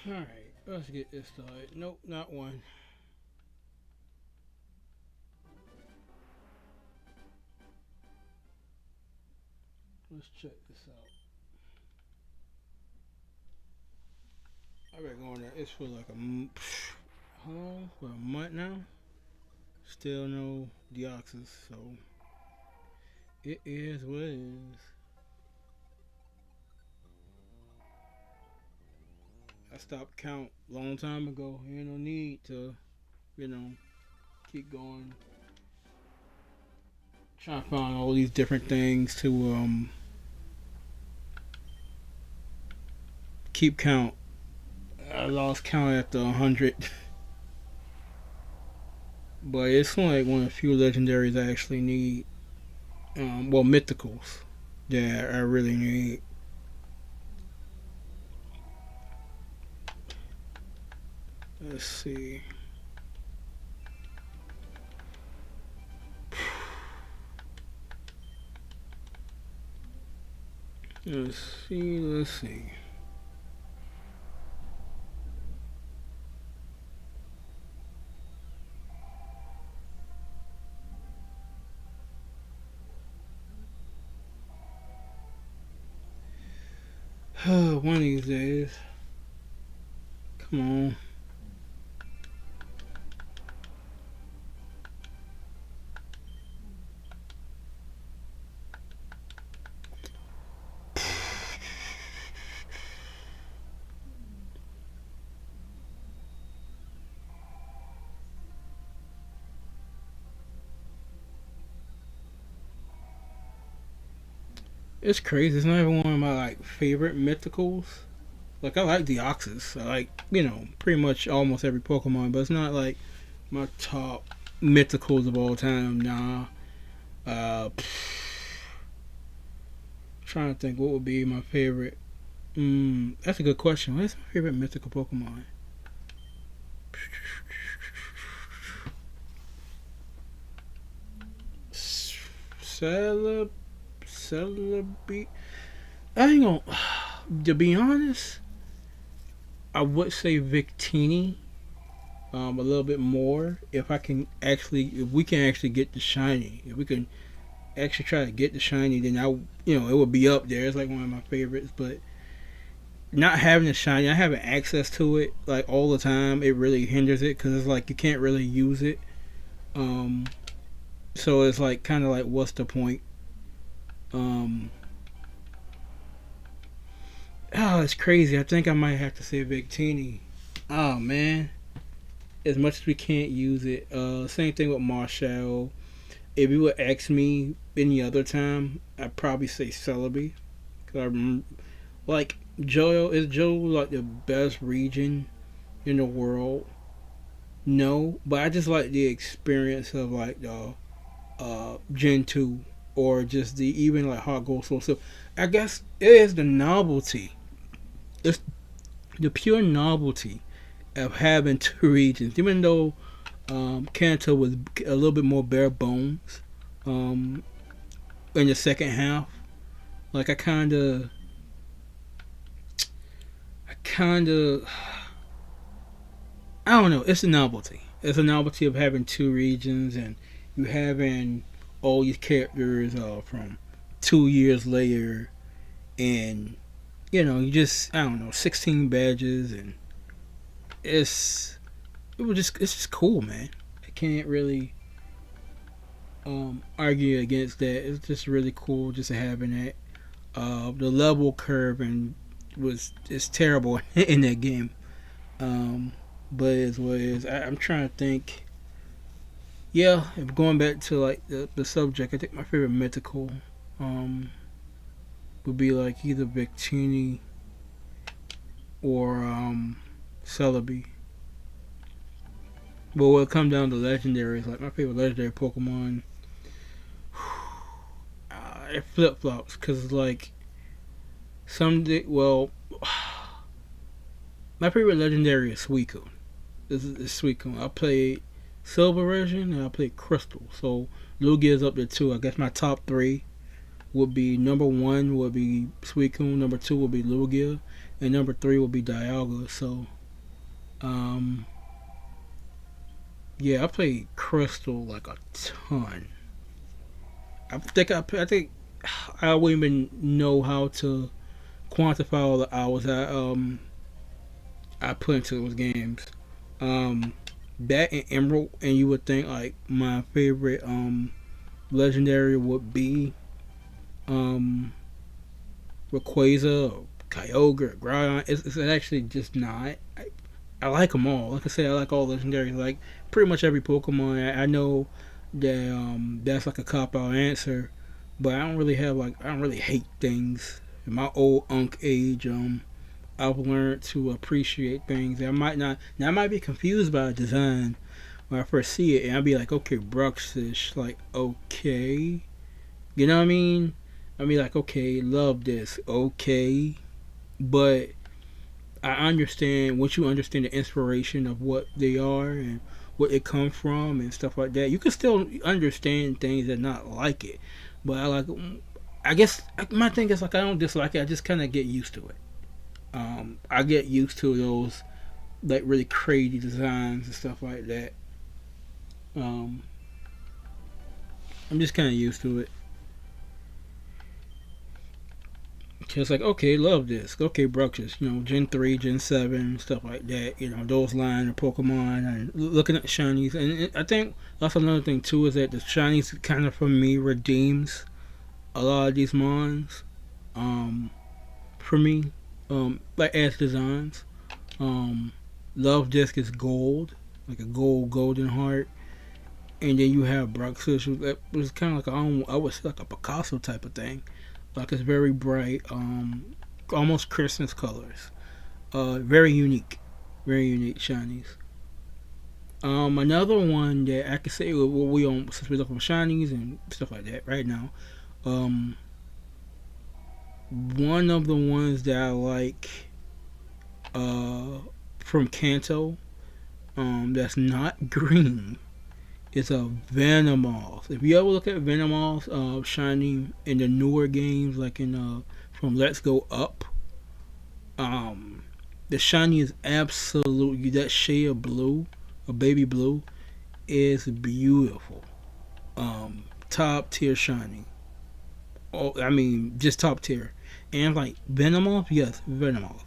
Alright, let's get this started. Nope, not one. Let's check this out. I've been going there. It's for like how long? For a month now. Still no Deoxys, so it is what it is. I stopped count a long time ago. Ain't no need to, you know, keep going. Trying to find all these different things to keep count. I lost count after 100. But it's only like one of the few legendaries I actually need. Well, mythicals that I really need. Let's see. Let's see. One of these days. Come on. It's crazy. It's not even one of my like favorite mythicals. Like I like Deoxys. I like pretty much almost every Pokemon, but it's not like my top mythicals of all time. Nah. Trying to think what would be my favorite. That's a good question. What's my favorite mythical Pokemon? Celeb, Celebi. I ain't gonna. To be honest, I would say Victini. A little bit more if we can actually get the shiny. If we can actually try to get the shiny, then it would be up there. It's like one of my favorites. But not having the shiny, not having access to it like all the time, it really hinders it because it's like you can't really use it. Um, so it's like kind of like what's the point? Um, oh, it's crazy. I think I might have to say Victini. Oh man, as much as we can't use it. Same thing with Marshall. If you would ask me any other time, I'd probably say Celebi. Cause I remember, like Joe like the best region in the world? No, but I just like the experience of like the Gen 2 or just the even like Hot Gold Soul. So I guess it is the novelty. It's the pure novelty of having two regions. Even though Kanto was a little bit more bare bones um, in the second half, like I kind of, I don't know. It's a novelty. It's a novelty of having two regions and you having all these characters from 2 years later, and you just I don't know 16 badges, and it's it's just cool, man. I can't really argue against that. It's just really cool just having that. The level curve and was it's terrible in that game. Um, but it's what it is. I'm trying to think. Yeah, if going back to like the subject, I think my favorite mythical um, would be like either Victini or Celebi. But when it comes down to legendaries, like my favorite legendary Pokemon, it flip flops because like well, my favorite legendary is Suicune. This is Suicune. I played Silver version and I played Crystal. So Lugia is up there too. I guess my top three. would be number one would be Suicune, number two would be Lugia, and number three would be Dialga. So, um, yeah, I played Crystal like a ton. I think I wouldn't even know how to quantify all the hours I put into those games. Um, that and Emerald, and you would think like my favorite legendary would be um Rayquaza or Kyogre or Groudon. It's actually just not. I like them all. Like I said, I like all legendaries. Like pretty much every Pokemon. I know that that's like a cop out answer, but I don't really hate things. In my old unk age, I've learned to appreciate things. I might not. Now I might be confused by a design when I first see it, and I'll be like, okay, Bruxish, like okay, you know what I mean? I'll be like, okay, love this, okay, but I understand once you understand the inspiration of what they are and what it comes from and stuff like that. You can still understand things and not like it, but I like. I guess my thing is like I don't dislike it. I just kind of get used to it. I get used to those like really crazy designs and stuff like that. Um, I'm just kind of used to it. It's like, okay, love this. Okay, Bruxish, Gen 3, Gen 7, stuff like that. Those line of Pokemon and looking at the shinies. And I think that's another thing, too, is that the shinies kind of, for me, redeems a lot of these mons for me, like as designs. Um, Love Disc is gold, like a golden heart. And then you have Bruxish, that was kind of like I would say like a Picasso type of thing. Like it's very bright, almost Christmas colors. Very unique shinies. Another one that I could say we on since we're looking for shinies and stuff like that right now. Um, One of the ones that I like, uh, from Kanto, that's not green. Is a Venomoth. If you ever look at Venomoth shining in the newer games, like in from Let's Go Up, um, the shiny is absolutely that shade of blue, a baby blue, is beautiful. Top tier shiny. Oh, I mean, just top tier. And like Venomoth, yes, Venomoth,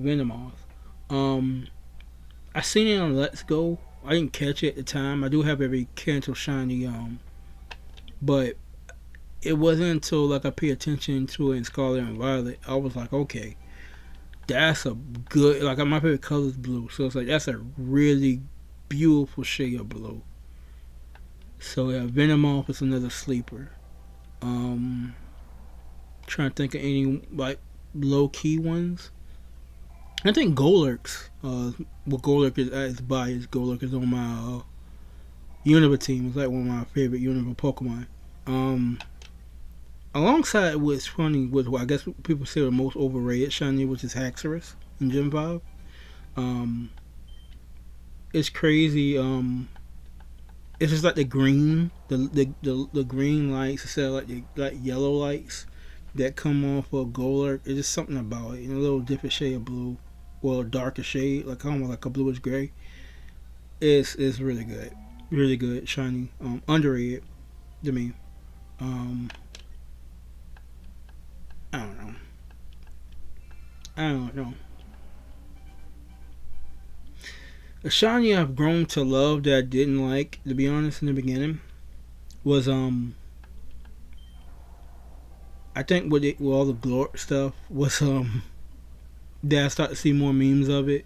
Venomoth. Um, I seen it on Let's Go. I didn't catch it at the time. I do have every Kanto shiny, but it wasn't until like I paid attention to it in Scarlet and Violet, I was like, okay, that's a good like my favorite color is blue, so it's like that's a really beautiful shade of blue. So yeah, Venomoth is another sleeper. Um, Trying to think of any like low key ones. I think Golurk's what Golurk is biased. Golurk is on my Unova team. It's like one of my favorite Unova Pokemon. Um, Alongside what's funny with what I guess people say the most overrated shiny, which is Haxorus in Gen 5. Um, it's crazy. It's just like the green, the green lights instead of like the like yellow lights that come off of Golurk. It's just something about it. A little different shade of blue, well, darker shade, like almost like a bluish gray. It's really good, shiny. Underrated to me. Um, I don't know. I don't know. A shiny I've grown to love that I didn't like, to be honest, in the beginning was I think with all the Glort stuff was that I started to see more memes of it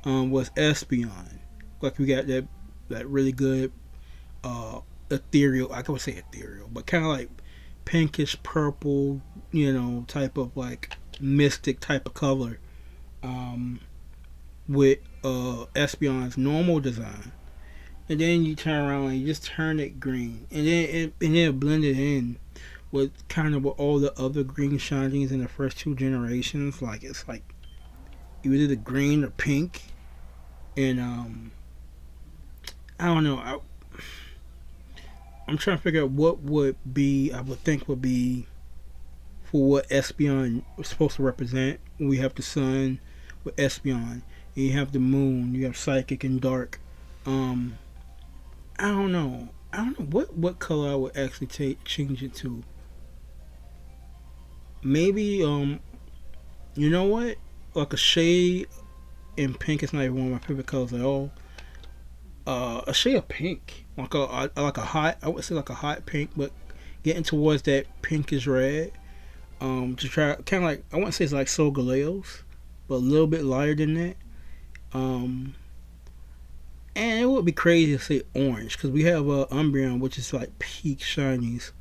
was Espeon. Like we got that really good ethereal. I would say ethereal, but kind of like pinkish purple, type of like mystic type of color. Um, with Espeon's normal design, and then you turn around and you just turn it green, and then it blended in with kind of with all the other green shinies in the first two generations. Like it's like either the green or pink, and I don't know. I'm trying to figure out what would be I would think would be for what Espion was supposed to represent. We have the sun with Espion. You have the moon. You have psychic and dark. Um, I don't know. I don't know what color I would actually change it to. Maybe you know what? Like a shade in pink is not even one of my favorite colors at all. A shade of pink, like a hot. I would say like a hot pink, but getting towards that pinkish red. To try kind of like I wouldn't say it's like Sol Galeos, but a little bit lighter than that. Um, and it would be crazy to say orange because we have Umbreon, which is like peak shinies.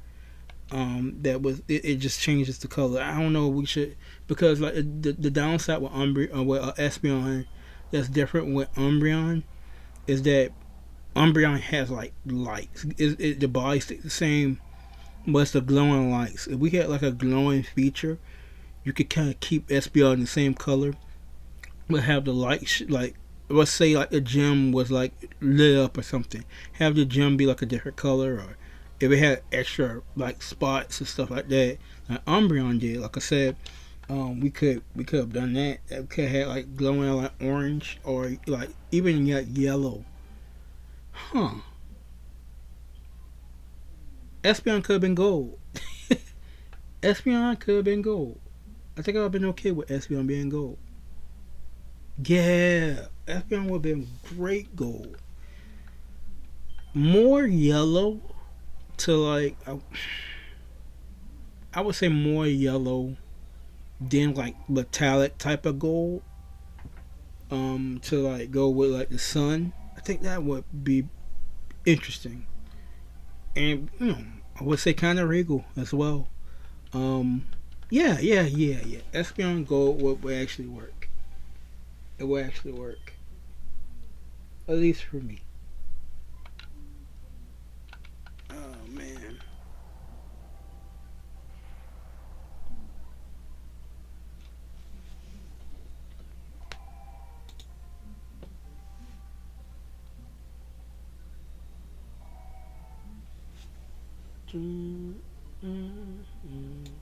That was it just changes the color. I don't know. We should because like the downside with with Espeon that's different with Umbreon is that Umbreon has like lights. The body stays the same, but it's the glowing lights. If we had like a glowing feature, you could kind of keep Espeon in the same color, but have the light like let's say like the gem was like lit up or something. Have the gem be like a different color, or if it had extra like spots and stuff like that, like Umbreon did. Like I said, we could have done that. We could have had like glowing like orange or like even like yellow. Huh? Espeon could have been gold. Espeon could have been gold. I think I've been okay with Espeon being gold. Yeah, Espeon would have been great gold. More yellow to like I would say more yellow than like metallic type of gold. To like go with like the sun. I think that would be interesting, and I would say kind of regal as well. Um, yeah. Espeon gold would actually work. It would actually work, at least for me. Oh man. Mm, mm, mm.